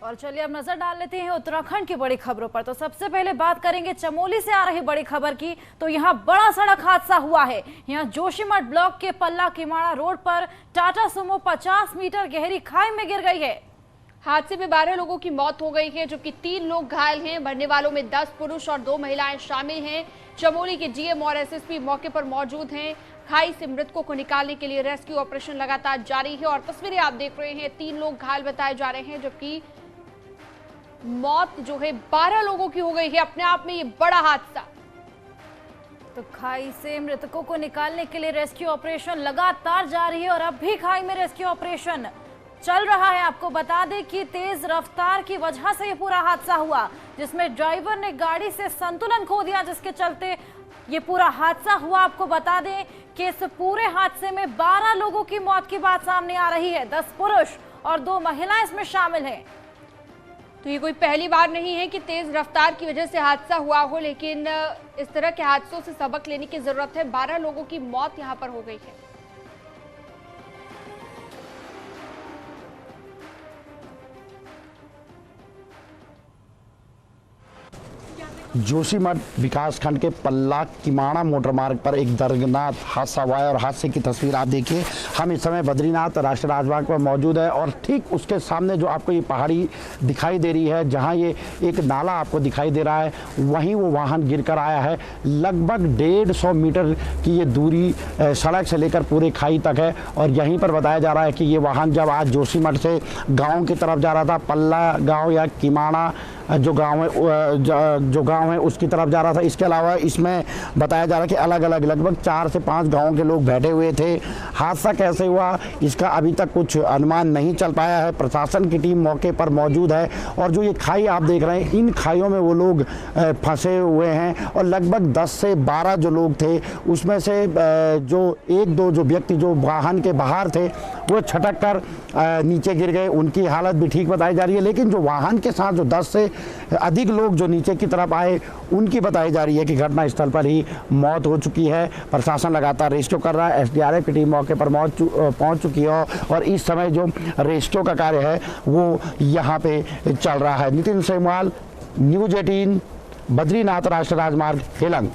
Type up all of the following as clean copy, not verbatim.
और चलिए अब नजर डाल लेते हैं उत्तराखंड की बड़ी खबरों पर। तो सबसे पहले बात करेंगे चमोली से आ रही बड़ी खबर की। तो यहाँ बड़ा सड़क हादसा हुआ है। यहाँ जोशीमठ ब्लॉक के पल्ला किमाड़ा रोड पर टाटा सुमो 50 मीटर गहरी खाई में गिर गई है। हादसे में 12 लोगों की मौत हो गई है, जबकि 3 लोग घायल हैं। मरने वालों में 10 पुरुष और 2 महिलाएं शामिल हैं। चमोली के डीएम और एसएसपी मौके पर मौजूद हैं। खाई से मृतकों को निकालने के लिए रेस्क्यू ऑपरेशन लगातार जारी है और तस्वीरें आप देख रहे हैं। 3 लोग घायल बताए जा रहे हैं, जबकि मौत जो है 12 लोगों की हो गई है। अपने आप में ये बड़ा हादसा। तो खाई से मृतकों को निकालने के लिए रेस्क्यू ऑपरेशन लगातार जारी है और अब भी खाई में रेस्क्यू ऑपरेशन चल रहा है। आपको बता दें कि तेज रफ्तार की वजह से ये पूरा हादसा हुआ, जिसमें ड्राइवर ने गाड़ी से संतुलन खो दिया, जिसके चलते ये पूरा हादसा हुआ। आपको बता दें कि इस पूरे हादसे में 12 लोगों की मौत की बात सामने आ रही है। 10 पुरुष और 2 महिलाएं इसमें शामिल हैं। तो ये कोई पहली बार नहीं है कि तेज रफ्तार की वजह से हादसा हुआ हो, लेकिन इस तरह के हादसों से सबक लेने की जरूरत है। 12 लोगों की मौत यहाँ पर हो गई है। जोशीमठ विकासखंड के पल्ला किमाड़ा मोटर मार्ग पर एक दर्दनाक हादसा हुआ है और हादसे की तस्वीर आप देखिए। हम इस समय बद्रीनाथ राष्ट्रीय राजमार्ग पर मौजूद है और ठीक उसके सामने जो आपको ये पहाड़ी दिखाई दे रही है, जहां ये एक नाला आपको दिखाई दे रहा है, वहीं वो वाहन गिरकर आया है। लगभग 150 मीटर की ये दूरी सड़क से लेकर पूरे खाई तक है और यहीं पर बताया जा रहा है कि ये वाहन जब आज जोशीमठ से गाँव की तरफ जा रहा था, पल्ला गाँव या किमाड़ा जो गांव है उसकी तरफ जा रहा था। इसके अलावा इसमें बताया जा रहा है कि अलग अलग लगभग 4 से 5 गांवों के लोग बैठे हुए थे। हादसा कैसे हुआ इसका अभी तक कुछ अनुमान नहीं चल पाया है। प्रशासन की टीम मौके पर मौजूद है और जो ये खाई आप देख रहे हैं, इन खाइयों में वो लोग फंसे हुए हैं और लगभग 10 से 12 जो लोग थे, उसमें से जो 1-2 जो व्यक्ति जो वाहन के बाहर थे वो छटक कर नीचे गिर गए। उनकी हालत भी ठीक बताई जा रही है, लेकिन जो वाहन के साथ जो 10 से अधिक लोग जो नीचे की तरफ आए, उनकी बताई जा रही है कि घटनास्थल पर ही मौत हो चुकी है। प्रशासन लगातार रेस्क्यू कर रहा है। एसडीआरएफ की टीम मौके पर पहुंच चुकी है और इस समय जो रेस्क्यू का कार्य है वो यहाँ पे चल रहा है। नितिन सेमवाल, न्यूज़ 18, बद्रीनाथ राष्ट्रीय राजमार्ग, केलंग।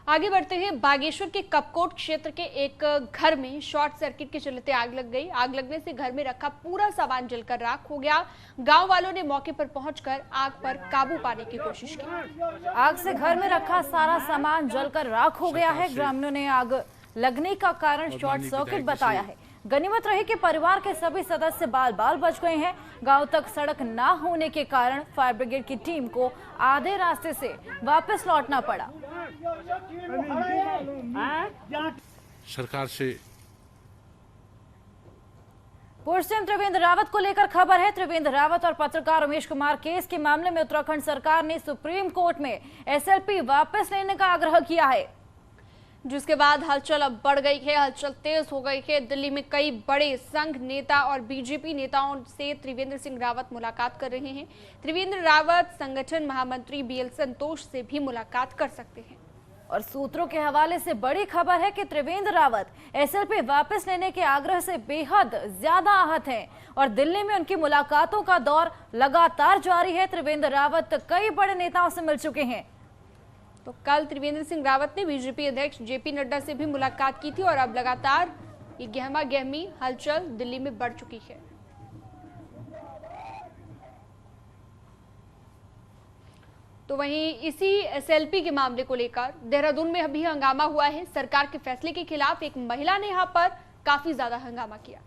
आगे बढ़ते हैं। बागेश्वर के कपकोट क्षेत्र के एक घर में शॉर्ट सर्किट के चलते आग लग गई। आग लगने से घर में रखा पूरा सामान जलकर राख हो गया। गांव वालों ने मौके पर पहुंचकर आग पर काबू पाने की कोशिश की। आग से घर में रखा सारा सामान जलकर राख हो गया है। ग्रामीणों ने आग लगने का कारण शॉर्ट सर्किट बताया है। गनीमत रही कि परिवार के सभी सदस्य बाल बाल बच गए हैं। गांव तक सड़क ना होने के कारण फायर ब्रिगेड की टीम को आधे रास्ते से वापस लौटना पड़ा। सरकार से पूर्व सीएम त्रिवेंद्र रावत को लेकर खबर है। त्रिवेंद्र रावत और पत्रकार उमेश कुमार केस के मामले में उत्तराखंड सरकार ने सुप्रीम कोर्ट में एसएलपी वापस लेने का आग्रह किया है, जिसके बाद हलचल अब बढ़ गई है। हलचल तेज हो गई है। दिल्ली में कई बड़े संघ नेता और बीजेपी नेताओं से त्रिवेंद्र सिंह रावत मुलाकात कर रहे हैं। त्रिवेंद्र रावत संगठन महामंत्री बीएल संतोष से भी मुलाकात कर सकते हैं। और सूत्रों के हवाले से बड़ी खबर है कि त्रिवेंद्र रावत एसएलपी वापस लेने के आग्रह से बेहद ज्यादा आहत हैं और दिल्ली में उनकी मुलाकातों का दौर लगातार जारी है। त्रिवेंद्र रावत कई बड़े नेताओं से मिल चुके हैं। तो कल त्रिवेंद्र सिंह रावत ने बीजेपी अध्यक्ष जेपी नड्डा से भी मुलाकात की थी और अब लगातार ये गहमा गहमी हलचल दिल्ली में बढ़ चुकी है। तो वहीं इसी एसएलपी के मामले को लेकर देहरादून में अभी हंगामा हुआ है। सरकार के फैसले के खिलाफ एक महिला ने यहां पर काफी ज्यादा हंगामा किया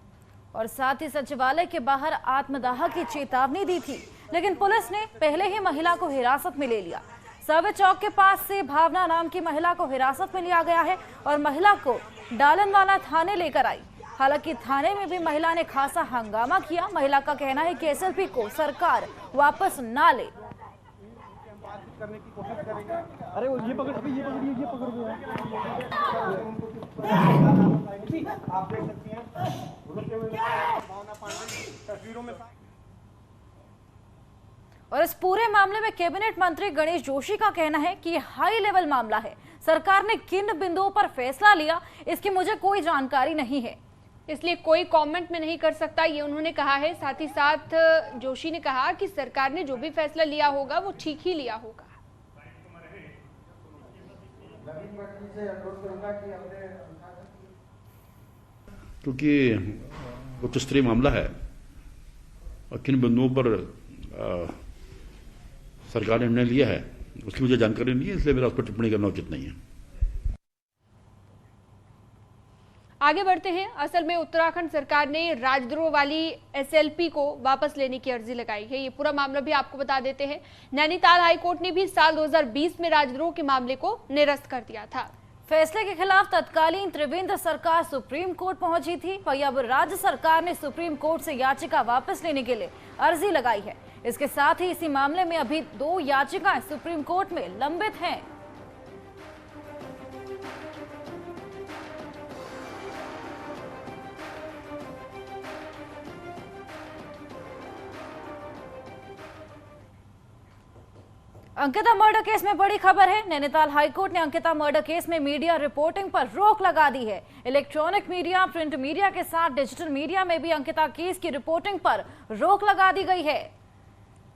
और साथ ही सचिवालय के बाहर आत्मदाह की चेतावनी दी थी, लेकिन पुलिस ने पहले ही महिला को हिरासत में ले लिया। सर्वे चौक के पास से भावना नाम की महिला को हिरासत में लिया गया है और महिला को डालनवाला थाने लेकर आई। हालांकि थाने में भी महिला ने खासा हंगामा किया। महिला का कहना है कि एसएलपी को सरकार वापस ना ले। करने की कोशिश करेंगे। अरे वो ये पकड़, अभी ये पकड़िए, ये पकड़ दो। आप देख सकती हैं भावना पांडे तस्वीरों में। और इस पूरे मामले में कैबिनेट मंत्री गणेश जोशी का कहना है कि यह हाई लेवल मामला है। सरकार ने किन बिंदुओं पर फैसला लिया इसकी मुझे कोई जानकारी नहीं है। इसलिए कोई कमेंट में नहीं कर सकता, ये उन्होंने कहा है। साथ ही साथ जोशी ने कहा कि सरकार ने जो भी फैसला लिया होगा वो ठीक ही लिया होगा। क्योंकि उच्च स्तरीय मामला है और किन बिंदुओं पर सरकार ने निर्णय लिया है उसकी मुझे जानकारी नहीं है, इसलिए मेरा उस पर टिप्पणी करना उचित नहीं है। आगे बढ़ते हैं। असल में उत्तराखंड सरकार ने राजद्रोह वाली एसएलपी को वापस लेने की अर्जी लगाई है। ये पूरा मामला भी आपको बता देते हैं। नैनीताल हाईकोर्ट ने भी साल 2020 में राजद्रोह के मामले को निरस्त कर दिया था। फैसले के खिलाफ तत्कालीन त्रिवेंद्र सरकार सुप्रीम कोर्ट पहुंची थी। वहीं अब राज्य सरकार ने सुप्रीम कोर्ट से याचिका वापस लेने के लिए अर्जी लगाई है। इसके साथ ही इसी मामले में अभी 2 याचिकाएं सुप्रीम कोर्ट में लंबित हैं। अंकिता मर्डर केस में बड़ी खबर है। नैनीताल हाईकोर्ट ने अंकिता मर्डर केस में मीडिया रिपोर्टिंग पर रोक लगा दी है। इलेक्ट्रॉनिक मीडिया, प्रिंट मीडिया के साथ डिजिटल मीडिया में भी अंकिता केस की रिपोर्टिंग पर रोक लगा दी गई है।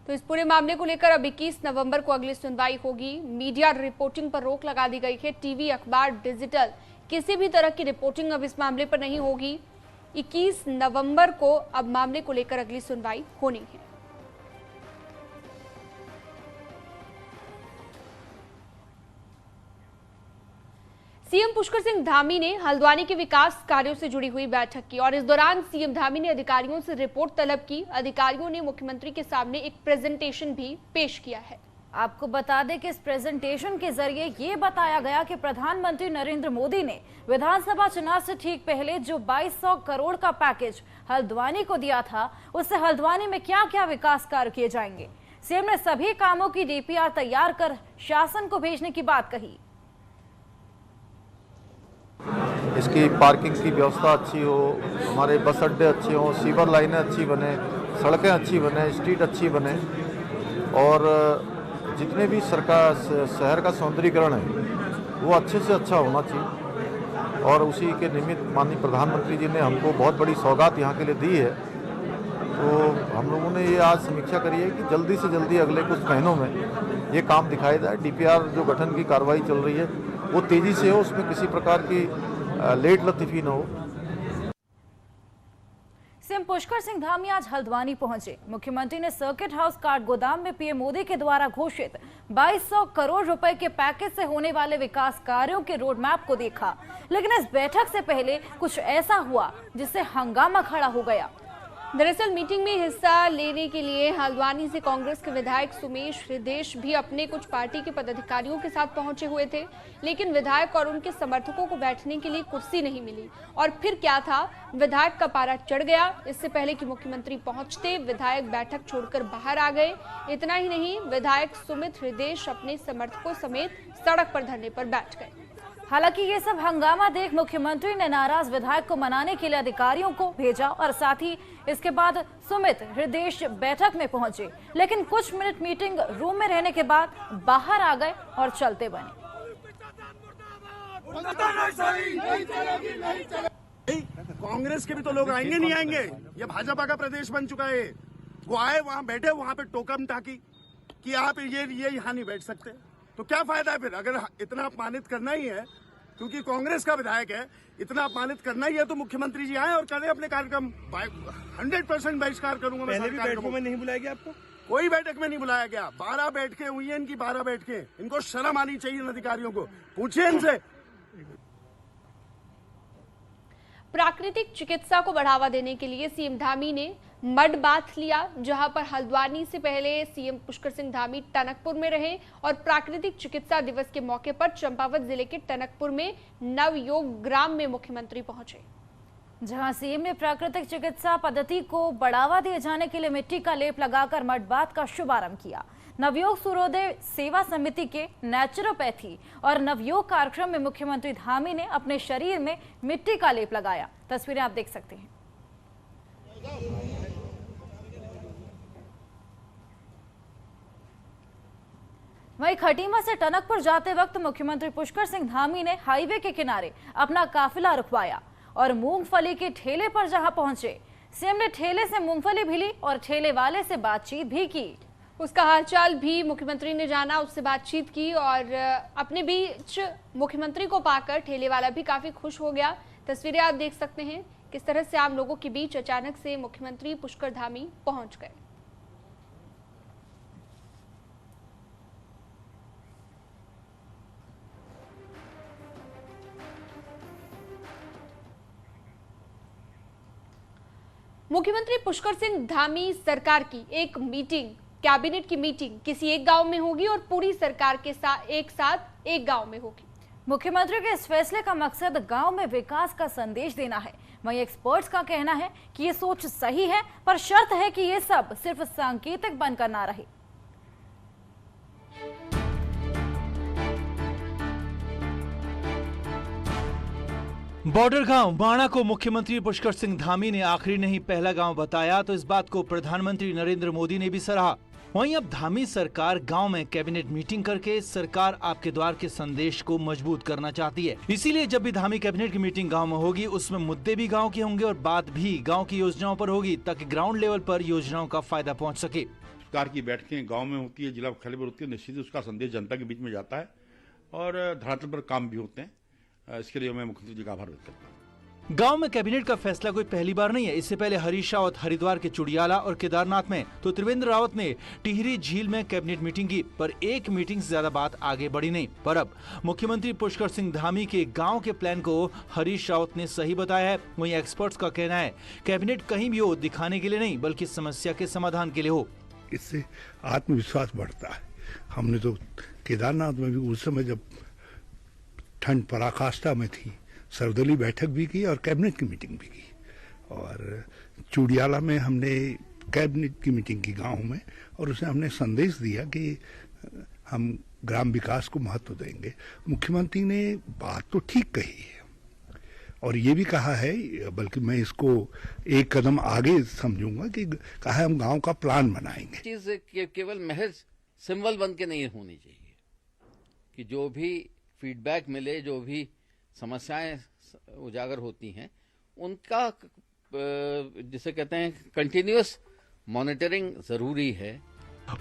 तो इस पूरे मामले को लेकर अब 21 नवंबर को अगली सुनवाई होगी। मीडिया रिपोर्टिंग पर रोक लगा दी गई है। टीवी, अखबार, डिजिटल किसी भी तरह की रिपोर्टिंग अब इस मामले पर नहीं होगी। 21 नवंबर को अब मामले को लेकर अगली सुनवाई होनी है। सीएम पुष्कर सिंह धामी ने हल्द्वानी के विकास कार्यों से जुड़ी हुई बैठक की और इस दौरान सीएम धामी ने अधिकारियों से रिपोर्ट तलब की। अधिकारियों ने मुख्यमंत्री के सामने एक प्रेजेंटेशन भी पेश किया है। आपको बता दें कि इस प्रेजेंटेशन के जरिए ये बताया गया कि प्रधानमंत्री नरेंद्र मोदी ने विधानसभा चुनाव से ठीक पहले जो 2200 करोड़ का पैकेज हल्द्वानी को दिया था, उससे हल्द्वानी में क्या क्या विकास कार्य किए जाएंगे। सीएम ने सभी कामों की डीपीआर तैयार कर शासन को भेजने की बात कही। इसकी पार्किंग की व्यवस्था अच्छी हो, हमारे बस अड्डे अच्छे हों, सीवर लाइनें अच्छी बने, सड़कें अच्छी बने, स्ट्रीट अच्छी बने और जितने भी सरकार शहर का सौंदर्यीकरण है वो अच्छे से अच्छा होना चाहिए। और उसी के निमित्त माननीय प्रधानमंत्री जी ने हमको बहुत बड़ी सौगात यहाँ के लिए दी है। तो हम लोगों ने ये आज समीक्षा करी है कि जल्दी से जल्दी अगले कुछ महीनों में ये काम दिखाया जाए। डीपीआर जो गठन की कार्रवाई चल रही है वो तेजी से हो, उसमें किसी प्रकार की लेट लतीफी न हो। सीएम पुष्कर सिंह धामी आज हल्द्वानी पहुंचे। मुख्यमंत्री ने सर्किट हाउस काठ गोदाम में पीएम मोदी के द्वारा घोषित 2200 करोड़ रुपए के पैकेज से होने वाले विकास कार्यों के रोड मैप को देखा। लेकिन इस बैठक से पहले कुछ ऐसा हुआ जिससे हंगामा खड़ा हो गया। दरअसल मीटिंग में हिस्सा लेने के लिए हल्द्वानी से कांग्रेस के विधायक सुमेश हृदेश भी अपने कुछ पार्टी के पदाधिकारियों के साथ पहुंचे हुए थे, लेकिन विधायक और उनके समर्थकों को बैठने के लिए कुर्सी नहीं मिली। और फिर क्या था, विधायक का पारा चढ़ गया। इससे पहले कि मुख्यमंत्री पहुंचते विधायक बैठक छोड़कर बाहर आ गए। इतना ही नहीं, विधायक सुमित हृदेश अपने समर्थकों समेत सड़क पर धरने पर बैठ गए। हालांकि ये सब हंगामा देख मुख्यमंत्री ने नाराज विधायक को मनाने के लिए अधिकारियों को भेजा और साथ ही इसके बाद सुमित हृदेश बैठक में पहुंचे। लेकिन कुछ मिनट मीटिंग रूम में रहने के बाद बाहर आ गए और चलते बने। कांग्रेस के भी तो लोग आएंगे नहीं आएंगे, ये भाजपा का प्रदेश बन चुका है। वो आए, वहां बैठे, वहां पे टोकन टाकी कि आप ये यहाँ नहीं बैठ सकते, तो क्या फायदा है फिर? अगर इतना अपमानित करना ही है, क्योंकि कांग्रेस का विधायक है, इतना अपमानित करना ही है, तो मुख्यमंत्री जी आए और करें अपने कार्यक्रम। 100% बहिष्कार करूंगा। पहले भी बैठकों में नहीं बुलाया गया आपको? कोई बैठक में नहीं बुलाया गया। 12 बैठकें हुई है इनकी, 12 बैठकें। इनको शर्म आनी चाहिए इन अधिकारियों को, पूछिए इनसे। प्राकृतिक चिकित्सा को बढ़ावा देने के लिए सीएम धामी ने मड बाथ लिया, जहां पर हल्द्वानी से पहले सीएम पुष्कर सिंह धामी टनकपुर में रहे और प्राकृतिक चिकित्सा दिवस के मौके पर चंपावत जिले के टनकपुर में नवयोग ग्राम में मुख्यमंत्री पहुंचे, जहां सीएम ने प्राकृतिक चिकित्सा पद्धति को बढ़ावा दिए जाने के लिए मिट्टी का लेप लगाकर मड बाथ का शुभारंभ किया। नवयोग सूर्योदय सेवा समिति के नेचुरोपैथी और नवयोग कार्यक्रम में मुख्यमंत्री धामी ने अपने शरीर में मिट्टी का लेप लगाया। तस्वीरें आप देख सकते हैं। वहीं खटीमा से टनकपुर जाते वक्त मुख्यमंत्री पुष्कर सिंह धामी ने हाईवे के किनारे अपना काफिला रुकवाया और मूंगफली के ठेले पर जहां पहुंचे। सीएम ने ठेले से मूंगफली भी ली और ठेले वाले से बातचीत भी की। उसका हालचाल भी मुख्यमंत्री ने जाना, उससे बातचीत की और अपने बीच मुख्यमंत्री को पाकर ठेले वाला भी काफी खुश हो गया। तस्वीरें आप देख सकते हैं किस तरह से आम लोगों के बीच अचानक से मुख्यमंत्री पुष्कर धामी पहुंच गए। मुख्यमंत्री पुष्कर सिंह धामी सरकार की एक मीटिंग, कैबिनेट की मीटिंग किसी एक गांव में होगी और पूरी सरकार के साथ एक गांव में होगी। मुख्यमंत्री के इस फैसले का मकसद गांव में विकास का संदेश देना है। वहीं एक्सपर्ट्स का कहना है कि ये सोच सही है, पर शर्त है कि ये सब सिर्फ सांकेतिक बनकर ना रहे। बॉर्डर गांव बाणा को मुख्यमंत्री पुष्कर सिंह धामी ने आखिरी नहीं पहला गांव बताया, तो इस बात को प्रधानमंत्री नरेंद्र मोदी ने भी सराहा। वहीं अब धामी सरकार गांव में कैबिनेट मीटिंग करके सरकार आपके द्वार के संदेश को मजबूत करना चाहती है। इसीलिए जब भी धामी कैबिनेट की मीटिंग गांव में होगी, उसमें मुद्दे भी गांव के होंगे और बात भी गांव की योजनाओं पर होगी, ताकि ग्राउंड लेवल पर योजनाओं का फायदा पहुंच सके। सरकार की बैठकें गाँव में होती है, जिला मुख्यालय पर होती है, निश्चित उसका संदेश जनता के बीच में जाता है और धरातल पर काम भी होते हैं। इसके लिए मैं मुख्यमंत्री जी का आभार व्यक्त करता हूँ। गांव में कैबिनेट का फैसला कोई पहली बार नहीं है। इससे पहले हरीश रावत हरिद्वार के चुड़ियाला और केदारनाथ में, तो त्रिवेंद्र रावत ने टिहरी झील में कैबिनेट मीटिंग की, पर एक मीटिंग से ज्यादा बात आगे बढ़ी नहीं। पर अब मुख्यमंत्री पुष्कर सिंह धामी के गांव के प्लान को हरीश रावत ने सही बताया है। वहीं एक्सपर्ट्स का कहना है कैबिनेट कहीं भी हो दिखाने के लिए नहीं, बल्कि समस्या के समाधान के लिए हो। इससे आत्मविश्वास बढ़ता है। हमने तो केदारनाथ में भी उस समय जब ठंड पराकाष्ठा में थी, सर्वदलीय बैठक भी की और कैबिनेट की मीटिंग भी की, और चुड़ियाला में हमने कैबिनेट की मीटिंग की गांव में, और उसमें हमने संदेश दिया कि हम ग्राम विकास को महत्व देंगे। मुख्यमंत्री ने बात तो ठीक कही है और ये भी कहा है, बल्कि मैं इसको एक कदम आगे समझूंगा कि कहा है हम गांव का प्लान बनाएंगे। चीज केवल महज सिंबल बन के नहीं होनी चाहिए कि जो भी फीडबैक मिले, जो भी समस्याएं उजागर होती हैं, उनका जिसे कहते हैं कंटिन्यूअस मॉनिटरिंग जरूरी है।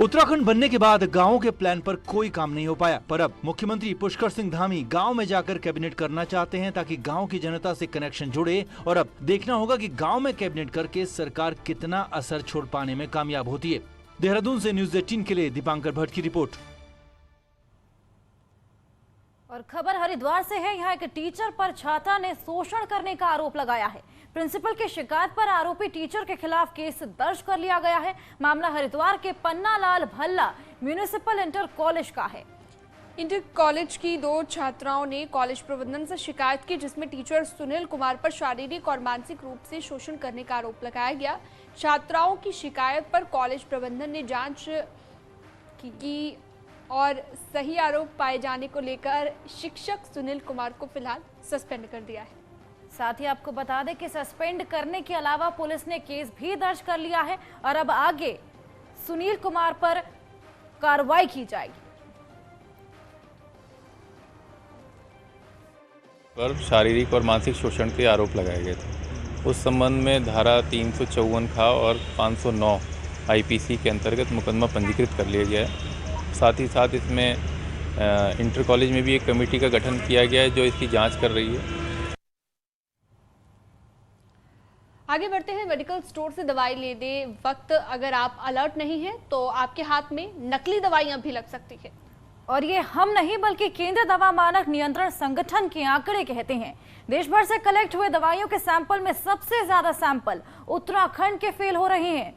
उत्तराखंड बनने के बाद गांवों के प्लान पर कोई काम नहीं हो पाया, पर अब मुख्यमंत्री पुष्कर सिंह धामी गांव में जाकर कैबिनेट करना चाहते हैं, ताकि गांव की जनता से कनेक्शन जुड़े। और अब देखना होगा कि गांव में कैबिनेट करके सरकार कितना असर छोड़ पाने में कामयाब होती है। देहरादून से न्यूज़ 18 के लिए दीपांकर भट्ट की रिपोर्ट। और खबर हरिद्वार से है। यहाँ एक टीचर पर छात्रा ने शोषण करने का आरोप लगाया है। प्रिंसिपल की शिकायत पर आरोपी टीचर के खिलाफ केस दर्ज कर लिया गया है। मामला हरिद्वार के Pannalal Bhalla municipal inter college का है। इंटर कॉलेज की 2 छात्राओं ने कॉलेज प्रबंधन से शिकायत की, जिसमें टीचर सुनील कुमार पर शारीरिक और मानसिक रूप से शोषण करने का आरोप लगाया गया। छात्राओं की शिकायत पर कॉलेज प्रबंधन ने जांच की और सही आरोप पाए जाने को लेकर शिक्षक सुनील कुमार को फिलहाल सस्पेंड कर दिया है। साथ ही आपको बता दें कि सस्पेंड करने के अलावा पुलिस ने केस भी दर्ज कर लिया है और अब आगे सुनील कुमार पर कार्रवाई की जाएगी। पर शारीरिक और मानसिक शोषण के आरोप लगाए गए थे। उस संबंध में धारा 354 खा और 509 आईपीसी के अंतर्गत मुकदमा पंजीकृत कर लिया गया है। साथ ही साथ इसमें इंटर कॉलेज में भी एक कमेटी का गठन किया गया है जो इसकी जांच कर रही है। आगे बढ़ते हैं। मेडिकल स्टोर से दवाई लेने वक्त अगर आप अलर्ट नहीं हैं तो आपके हाथ में नकली दवाइयां भी लग सकती है। और ये हम नहीं बल्कि केंद्रीय दवा मानक नियंत्रण संगठन के आंकड़े कहते हैं। देश भर से कलेक्ट हुए दवाइयों के सैंपल में सबसे ज्यादा सैंपल उत्तराखंड के फेल हो रहे हैं।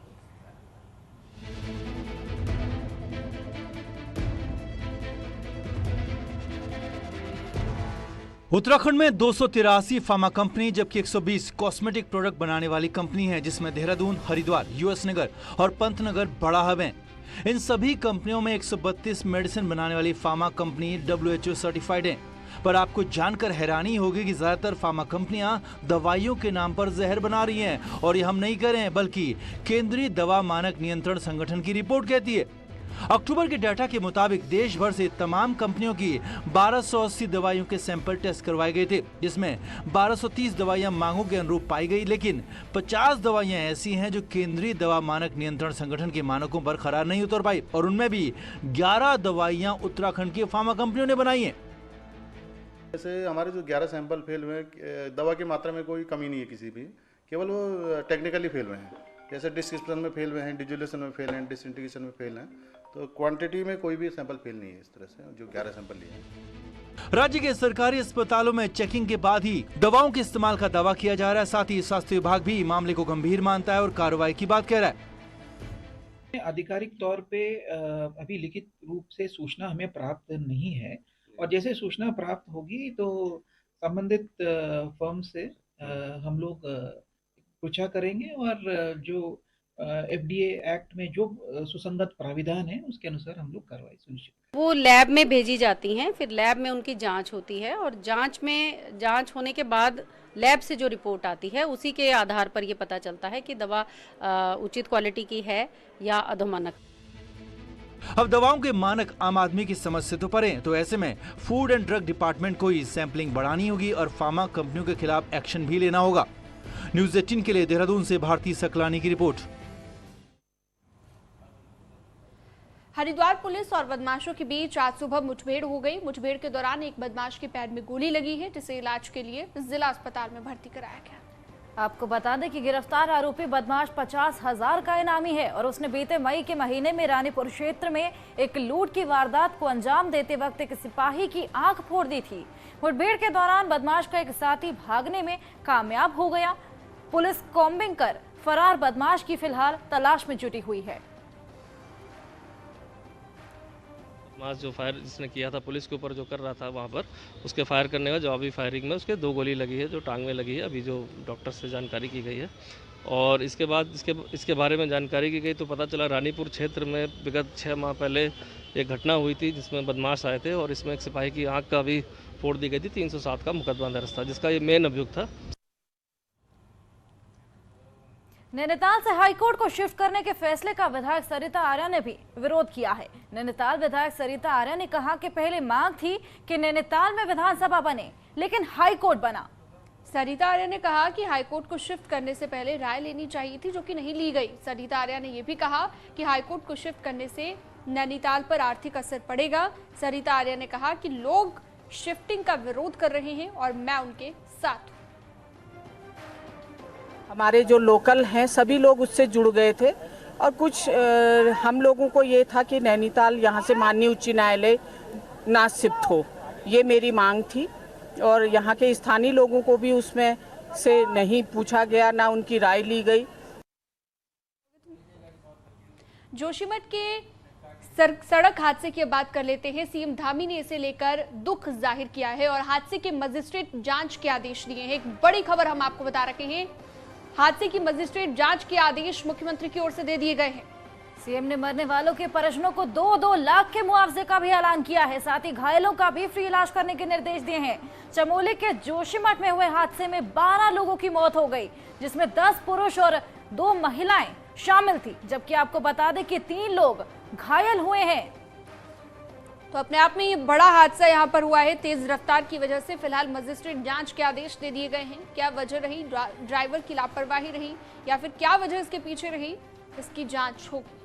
उत्तराखंड में 283 फार्मा कंपनी जबकि 120 कॉस्मेटिक प्रोडक्ट बनाने वाली कंपनी है, जिसमें देहरादून, हरिद्वार, यूएस नगर और पंतनगर बड़ा हब है। इन सभी कंपनियों में 132 मेडिसिन बनाने वाली फार्मा कंपनी WHO सर्टिफाइड है। पर आपको जानकर हैरानी होगी कि ज्यादातर फार्मा कंपनियां दवाइयों के नाम पर जहर बना रही हैं और ये हम नहीं कह रहे हैं बल्कि केंद्रीय दवा मानक नियंत्रण संगठन की रिपोर्ट कहती है। अक्टूबर के डाटा के मुताबिक देश भर से तमाम कंपनियों की 1280 दवाइयों के सैंपल टेस्ट करवाए गए थे, जिसमें 1230 दवाइयां मांगों के अनुरूप पाई गई, लेकिन 50 दवाइयां ऐसी हैं जो केंद्रीय दवा मानक नियंत्रण संगठन के मानकों पर खरा नहीं उतर पाई और उनमें भी 11 दवाइयां उत्तराखंड की फार्मा कंपनियों ने बनाई हैं। जैसे हमारे जो 11 सैंपल फेल हुए, दवा की मात्रा में कोई कमी नहीं है किसी भी, केवल वो टेक्निकली फेल हुए हैं। जैसे डिस्क्रिप्शन में फेल हुए हैं, डिजुलेशन में फेल हैं, डिसइंटीग्रेशन में फेल हैं, तो क्वांटिटी में कोई भी सैंपल फेल नहीं है इस तरह से जो 11 सैंपल लिए हैं। राज्य के सरकारी अस्पतालों में चेकिंग के बाद ही दवाओं के इस्तेमाल का दावा किया जा रहा है। साथ ही स्वास्थ्य विभाग भी मामले को गंभीर मानता है और कार्रवाई की बात कह रहा है। आधिकारिक तौर पे अभी लिखित रूप से सूचना हमें प्राप्त नहीं है और जैसे सूचना प्राप्त होगी तो संबंधित फर्म से हम लोग पूछा करेंगे और जो FDA एक्ट में जो सुसंगत प्राविधान है उसके अनुसार हम लोग कार्रवाई सुनिश्चित। वो लैब में भेजी जाती हैं, फिर लैब में उनकी जांच होती है और जांच होने के बाद लैब से जो रिपोर्ट आती है उसी के आधार पर ये पता चलता है कि दवा उचित क्वालिटी की है या अधोमानक। अब दवाओं के मानक आम आदमी की समझ से तो परे, तो ऐसे में फूड एंड ड्रग डिपार्टमेंट को ही सैंपलिंग बढ़ानी होगी और फार्मा कंपनियों के खिलाफ एक्शन भी लेना होगा। न्यूज़ 18 के लिए देहरादून से भारती सकलानी की रिपोर्ट। हरिद्वार पुलिस और बदमाशों के बीच आज सुबह मुठभेड़ हो गई। मुठभेड़ के दौरान एक बदमाश के पैर में गोली लगी है, जिसे इलाज के लिए जिला अस्पताल में भर्ती कराया गया। आपको बता दें कि गिरफ्तार आरोपी बदमाश 50,000 का इनामी है और उसने बीते मई के महीने में रानीपुर क्षेत्र में एक लूट की वारदात को अंजाम देते वक्त एक सिपाही की आंख फोड़ दी थी। मुठभेड़ के दौरान बदमाश का एक साथी भागने में कामयाब हो गया। पुलिस कॉम्बिंग कर फरार बदमाश की फिलहाल तलाश में जुटी हुई है। बदमाश जो फायर जिसने किया था पुलिस के ऊपर जो कर रहा था वहाँ पर, उसके फायर करने का जवाबी फायरिंग में उसके 2 गोली लगी है जो टांग में लगी है, अभी जो डॉक्टर से जानकारी की गई है। और इसके बाद इसके बारे में जानकारी की गई तो पता चला रानीपुर क्षेत्र में विगत 6 माह पहले एक घटना हुई थी जिसमें बदमाश आए थे और इसमें एक सिपाही की आँख का भी फोड़ दी गई थी। 307 का मुकदमा दर्ज था जिसका ये मेन अभियुक्त था। नैनीताल से हाईकोर्ट को शिफ्ट करने के फैसले का विधायक सरिता आर्या ने भी विरोध किया है। नैनीताल विधायक सरिता आर्या ने कहा कि पहले मांग थी कि नैनीताल में विधानसभा बने, लेकिन हाईकोर्ट बना। सरिता आर्या ने कहा कि हाईकोर्ट को शिफ्ट करने से पहले राय लेनी चाहिए थी, जो कि नहीं ली गई। सरिता आर्या ने यह भी कहा कि हाईकोर्ट को शिफ्ट करने से नैनीताल पर आर्थिक असर पड़ेगा। सरिता आर्या ने कहा कि लोग शिफ्टिंग का विरोध कर रहे हैं और मैं उनके साथ हूं। हमारे जो लोकल हैं सभी लोग उससे जुड़ गए थे और कुछ हम लोगों को ये था कि नैनीताल यहाँ से माननीय उच्च न्यायालय ना शिफ्ट हो, ये मेरी मांग थी और यहाँ के स्थानीय लोगों को भी उसमें से नहीं पूछा गया, ना उनकी राय ली गई। जोशीमठ के सड़क हादसे की बात कर लेते हैं। सीएम धामी ने इसे लेकर दुख जाहिर किया है और हादसे के मजिस्ट्रेट जांच के आदेश दिए हैं। एक बड़ी खबर हम आपको बता रहे हैं, हादसे की मजिस्ट्रेट जांच के आदेश मुख्यमंत्री की ओर से दे दिए गए हैं। सीएम ने मरने वालों के परिजनों को 2-2 लाख के मुआवजे का भी ऐलान किया है। साथ ही घायलों का भी फ्री इलाज करने के निर्देश दिए हैं। चमोली के जोशीमठ में हुए हादसे में 12 लोगों की मौत हो गई, जिसमें 10 पुरुष और 2 महिलाएं शामिल थी, जबकि आपको बता दें कि 3 लोग घायल हुए हैं। तो अपने आप में ये बड़ा हादसा यहाँ पर हुआ है तेज रफ्तार की वजह से। फिलहाल मजिस्ट्रेट जांच के आदेश दे दिए गए हैं। क्या वजह रही, ड्राइवर की लापरवाही रही या फिर क्या वजह इसके पीछे रही, इसकी जांच होगी।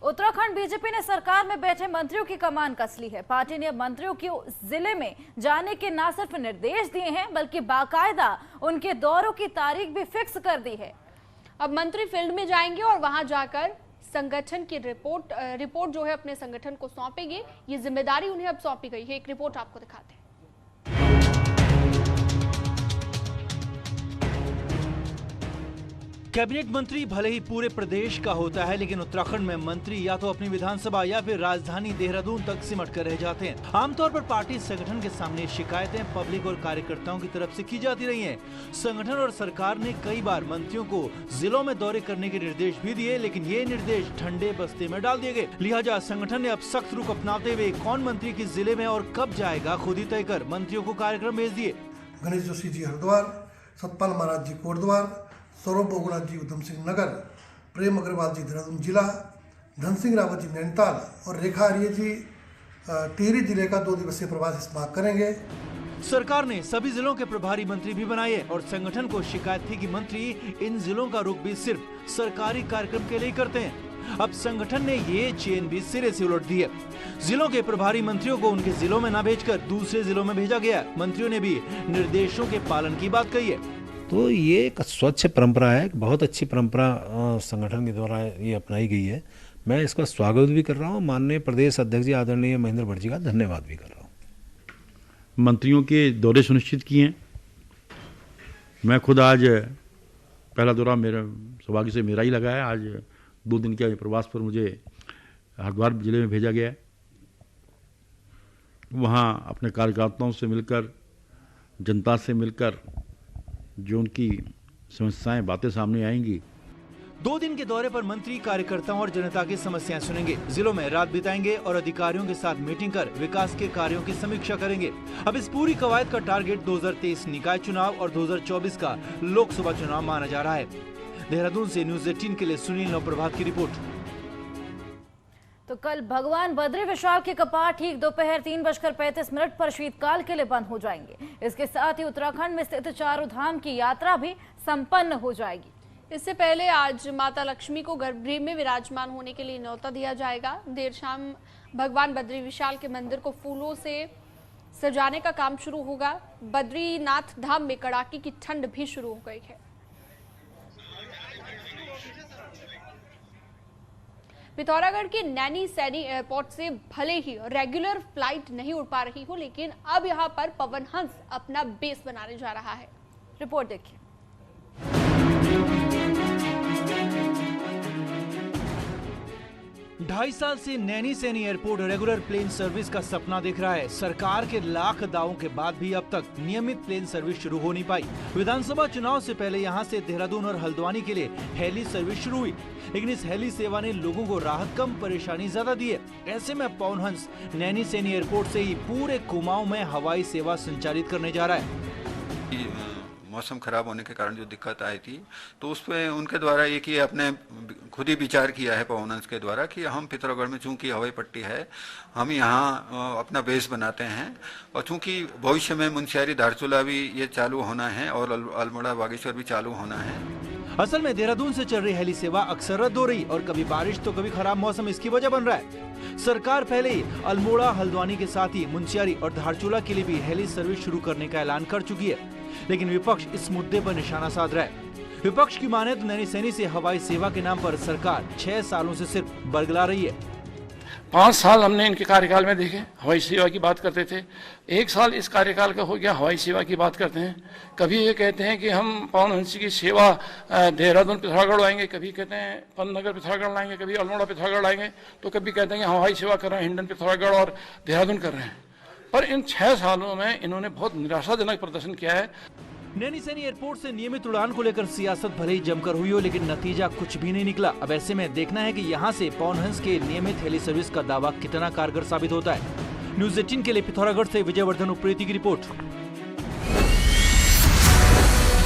उत्तराखंड बीजेपी ने सरकार में बैठे मंत्रियों की कमान कस ली है। पार्टी ने मंत्रियों को जिले में जाने के न सिर्फ निर्देश दिए हैं, बल्कि बाकायदा उनके दौरों की तारीख भी फिक्स कर दी है। अब मंत्री फील्ड में जाएंगे और वहां जाकर संगठन की रिपोर्ट जो है अपने संगठन को सौंपेंगे। ये जिम्मेदारी उन्हें अब सौंपी गई है। एक रिपोर्ट आपको दिखाते हैं। कैबिनेट मंत्री भले ही पूरे प्रदेश का होता है, लेकिन उत्तराखंड में मंत्री या तो अपनी विधानसभा या फिर राजधानी देहरादून तक सिमट कर रह जाते हैं। आमतौर पर पार्टी संगठन के सामने शिकायतें पब्लिक और कार्यकर्ताओं की तरफ से की जाती रही हैं। संगठन और सरकार ने कई बार मंत्रियों को जिलों में दौरे करने के निर्देश भी दिए, लेकिन ये निर्देश ठंडे बस्ते में डाल दिए गए। लिहाजा संगठन ने अब सख्त रुख अपनाते हुए कौन मंत्री किस जिले में और कब जाएगा खुद ही तय कर मंत्रियों को कार्यक्रम भेज दिए। गणेश जोशी जी हरिद्वार, सतपाल महाराज जी कोटद्वार, सौरभ बोगुना जी उधम सिंह नगर, प्रेम अग्रवाल जी देहरादून जिला, धन सिंह रावत जी नैनीताल और रेखा आर्य जी टिहरी जिले का 2 दिवसीय प्रवास इस माह करेंगे। सरकार ने सभी जिलों के प्रभारी मंत्री भी बनाए हैं और संगठन को शिकायत थी कि मंत्री इन जिलों का रुख भी सिर्फ सरकारी कार्यक्रम के लिए करते हैं। अब संगठन ने ये चेन भी सिरे से उलट दी है। जिलों के प्रभारी मंत्रियों को उनके जिलों में न भेजकर दूसरे जिलों में भेजा गया। मंत्रियों ने भी निर्देशों के पालन की बात कही है। तो ये एक स्वच्छ परंपरा है, बहुत अच्छी परंपरा संगठन के द्वारा ये अपनाई गई है। मैं इसका स्वागत भी कर रहा हूँ। माननीय प्रदेश अध्यक्ष जी आदरणीय महेंद्र भट्ट जी का धन्यवाद भी कर रहा हूँ। मंत्रियों के दौरे सुनिश्चित किए हैं। मैं खुद आज पहला दौरा मेरा सौभाग्य से मेरा ही लगा है। आज 2 दिन के प्रवास पर मुझे हरिद्वार जिले में भेजा गया है। वहाँ अपने कार्यकर्ताओं से मिलकर, जनता से मिलकर जो उनकी समस्याएं, बातें सामने आएंगी। 2 दिन के दौरे पर मंत्री कार्यकर्ताओं और जनता की समस्याएं सुनेंगे, जिलों में रात बिताएंगे और अधिकारियों के साथ मीटिंग कर विकास के कार्यों की समीक्षा करेंगे। अब इस पूरी कवायद का टारगेट 2023 निकाय चुनाव और 2024 का लोकसभा चुनाव माना जा रहा है। देहरादून से न्यूज़ 18 के लिए सुनील नवप्रभात की रिपोर्ट। तो कल भगवान बद्री विशाल के कपाट ठीक दोपहर 3:35 पर शीतकाल के लिए बंद हो जाएंगे। इसके साथ ही उत्तराखंड में स्थित चारों धाम की यात्रा भी संपन्न हो जाएगी। इससे पहले आज माता लक्ष्मी को गर्भगृह में विराजमान होने के लिए न्योता दिया जाएगा। देर शाम भगवान बद्री विशाल के मंदिर को फूलों से सजाने का काम शुरू होगा। बद्रीनाथ धाम में कड़ाके की ठंड भी शुरू हो गई है। पिथौरागढ़ के नैनी सैनी एयरपोर्ट से भले ही रेगुलर फ्लाइट नहीं उड़ पा रही हो, लेकिन अब यहां पर पवन हंस अपना बेस बनाने जा रहा है। रिपोर्ट देखिए। 2.5 साल से Naini Saini airport regular plane service का सपना देख रहा है। सरकार के लाख दावों के बाद भी अब तक नियमित प्लेन सर्विस शुरू हो नहीं पाई। विधानसभा चुनाव से पहले यहां से देहरादून और हल्द्वानी के लिए हेली सर्विस शुरू हुई, लेकिन इस हेली सेवा ने लोगों को राहत कम परेशानी ज्यादा दी है। ऐसे में पवन हंस नैनी सैनी एयरपोर्ट से ही पूरे कुमाऊं में हवाई सेवा संचालित करने जा रहा है। मौसम खराब होने के कारण जो दिक्कत आई थी, तो उस पर उनके द्वारा ये कि अपने खुद ही विचार किया है पवन हंस के द्वारा कि हम पिथौरागढ़ में चूंकि हवाई पट्टी है, हम यहाँ अपना बेस बनाते हैं। और चूंकि भविष्य में मुनस्यारी धारचूला भी ये चालू होना है और अल्मोड़ा बागेश्वर भी चालू होना है। असल में देहरादून से चल रही हेली सेवा अक्सर रद्द हो रही और कभी बारिश तो कभी खराब मौसम इसकी वजह बन रहा है। सरकार पहले ही अल्मोड़ा, हल्द्वानी के साथ ही मुनस्यारी और धारचूला के लिए भी हेली सर्विस शुरू करने का ऐलान कर चुकी है, लेकिन विपक्ष इस मुद्दे पर निशाना साध रहा है। विपक्ष की माने तो नैनी सैनी से हवाई सेवा के नाम पर सरकार 6 सालों से सिर्फ बरगला रही है। 5 साल हमने इनके कार्यकाल में देखे, हवाई सेवा की बात करते थे। 1 साल इस कार्यकाल का हो गया, हवाई सेवा की बात करते हैं। कभी ये कहते हैं कि हम पवन हंस की सेवा देहरादून पिथौरागढ़ लाएंगे, कभी कहते हैं पंतनगर पिथौरागढ़ लाएंगे, कभी अल्मोड़ा पिथौरागढ़ लाएंगे, तो कभी कहते हैं कि हवाई सेवा कर रहे हैं, हिंडन पिथौरागढ़ और देहरादून कर रहे हैं। पर इन 6 सालों में इन्होंने बहुत निराशाजनक प्रदर्शन किया है। नैनी सैनी एयरपोर्ट से नियमित उड़ान को लेकर सियासत भले ही जमकर हुई हो, लेकिन नतीजा कुछ भी नहीं निकला। अब ऐसे में देखना है कि यहाँ से पवन हंस के नियमित हेली सर्विस का दावा कितना कारगर साबित होता है। न्यूज़ 18 के लिए पिथौरागढ़ से विजयवर्धन उप्रेती की रिपोर्ट।